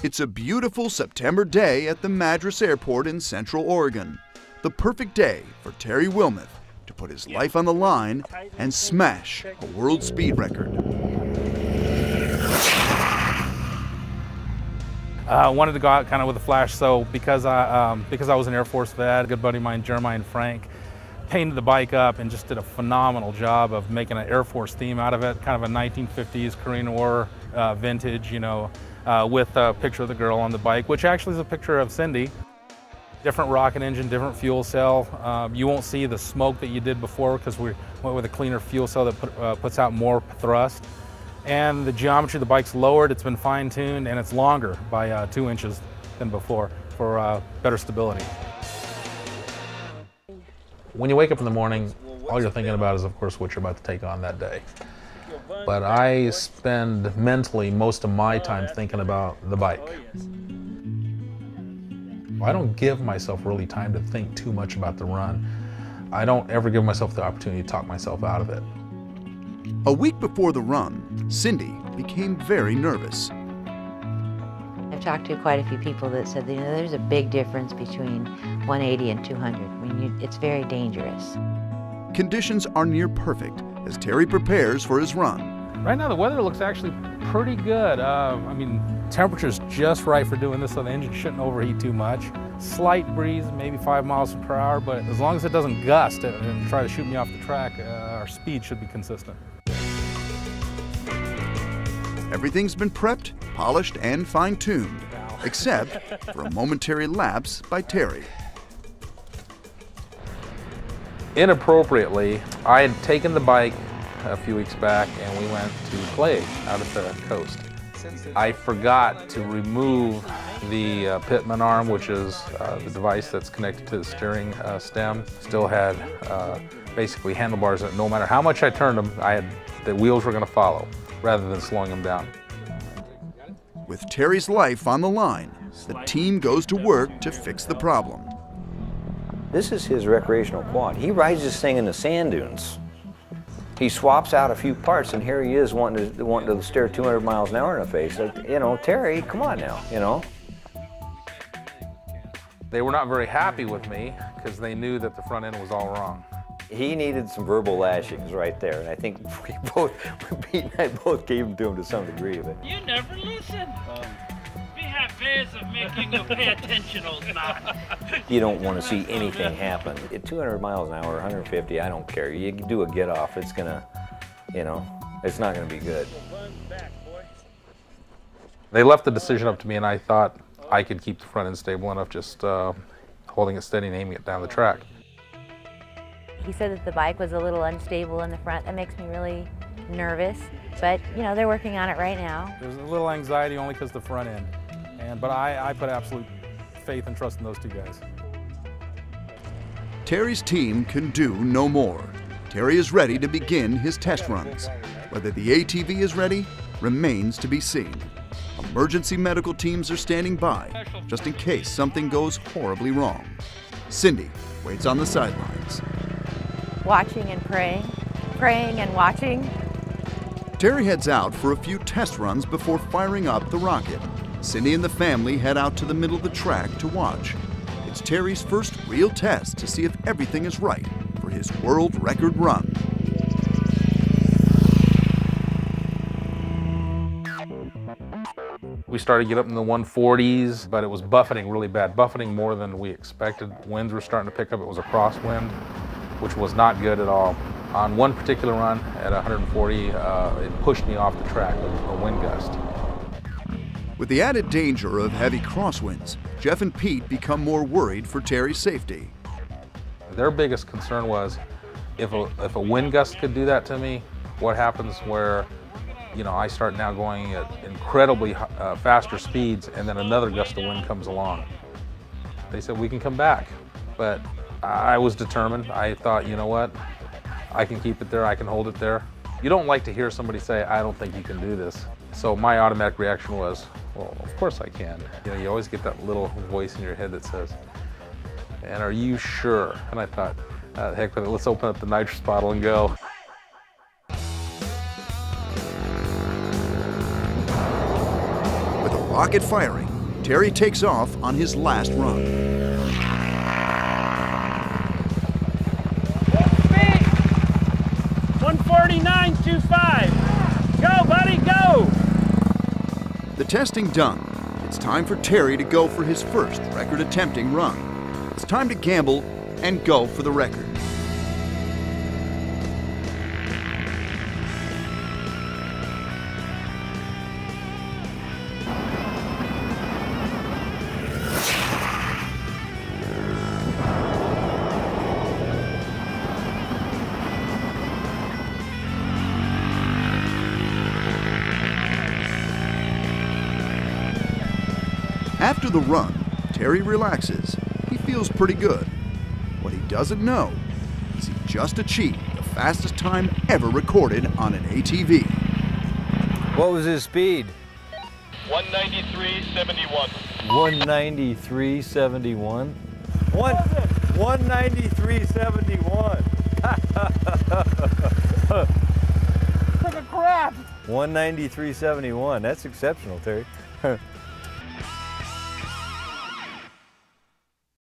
It's a beautiful September day at the Madras Airport in Central Oregon. The perfect day for Terry Wilmeth to put his life on the line and smash a world speed record. I wanted to go out kind of with a flash, so because I was an Air Force vet, a good buddy of mine, Jeremiah and Frank, painted the bike up and just did a phenomenal job of making an Air Force theme out of it, kind of a 1950s Korean War vintage, you know, with a picture of the girl on the bike, which actually is a picture of Cindy. Different rocket engine, different fuel cell. You won't see the smoke that you did before because we went with a cleaner fuel cell that puts out more thrust. And the geometry of the bike's lowered, it's been fine-tuned, and it's longer by 2 inches than before for better stability. When you wake up in the morning, all you're thinking about is, of course, what you're about to take on that day. But I spend mentally most of my time thinking about the bike. I don't give myself really time to think too much about the run. I don't ever give myself the opportunity to talk myself out of it. A week before the run, Cindy became very nervous. I've talked to quite a few people that said, you know, there's a big difference between 180 and 200. I mean, it's very dangerous. Conditions are near perfect as Terry prepares for his run. Right now the weather looks actually pretty good. I mean, temperature's just right for doing this, so the engine shouldn't overheat too much. Slight breeze, maybe 5 miles per hour, but as long as it doesn't gust and try to shoot me off the track, our speed should be consistent. Everything's been prepped, polished, and fine-tuned, except for a momentary lapse by Terry. Inappropriately, I had taken the bike a few weeks back and we went to play out at the coast. I forgot to remove the pitman arm, which is the device that's connected to the steering stem. Still had basically handlebars that no matter how much I turned them, the wheels were going to follow rather than slowing them down. With Terry's life on the line, the team goes to work to fix the problem. This is his recreational quad. He rides this thing in the sand dunes. He swaps out a few parts, and here he is wanting to stare 200 miles an hour in the face. You know, Terry, come on now, you know. They were not very happy with me because they knew that the front end was all wrong. He needed some verbal lashings right there, and I think Pete and I both gave them to him to some degree of it. You never listen. We have ways of making you pay attention, old man. You don't want to see anything happen. At 200 miles an hour, 150, I don't care. You do a get off, it's gonna, you know, it's not gonna be good. They left the decision up to me, and I thought I could keep the front end stable enough just holding it steady and aiming it down the track. He said that the bike was a little unstable in the front. That makes me really nervous, but you know, they're working on it right now. There's a little anxiety only because of the front end, but I put absolute faith and trust in those two guys. Terry's team can do no more. Terry is ready to begin his test runs. Whether the ATV is ready remains to be seen. Emergency medical teams are standing by just in case something goes horribly wrong. Cindy waits on the sidelines. Watching and praying, praying and watching. Terry heads out for a few test runs before firing up the rocket. Cindy and the family head out to the middle of the track to watch. It's Terry's first real test to see if everything is right for his world record run. We started to get up in the 140s, but it was buffeting really bad, buffeting more than we expected. Winds were starting to pick up. It was a crosswind, which was not good at all. On one particular run at 140, it pushed me off the track with a wind gust. With the added danger of heavy crosswinds, Jeff and Pete become more worried for Terry's safety. Their biggest concern was if a wind gust could do that to me, what happens where, you know, I start now going at incredibly faster speeds and then another gust of wind comes along. They said, we can come back, but I was determined. I thought, you know what, I can keep it there, I can hold it there. You don't like to hear somebody say, I don't think you can do this. So my automatic reaction was, well, of course I can. You know, you always get that little voice in your head that says, and are you sure? And I thought, heck with it, let's open up the nitrous bottle and go. With a rocket firing, Terry takes off on his last run. Speed! 149.25. Go, buddy, go! The testing done. It's time for Terry to go for his first record-attempting run. It's time to gamble and go for the record. After the run, Terry relaxes. He feels pretty good. What he doesn't know is he just achieved the fastest time ever recorded on an ATV. What was his speed? 193.71. 193.71. 193.71. Took a crap. 193.71. That's exceptional, Terry.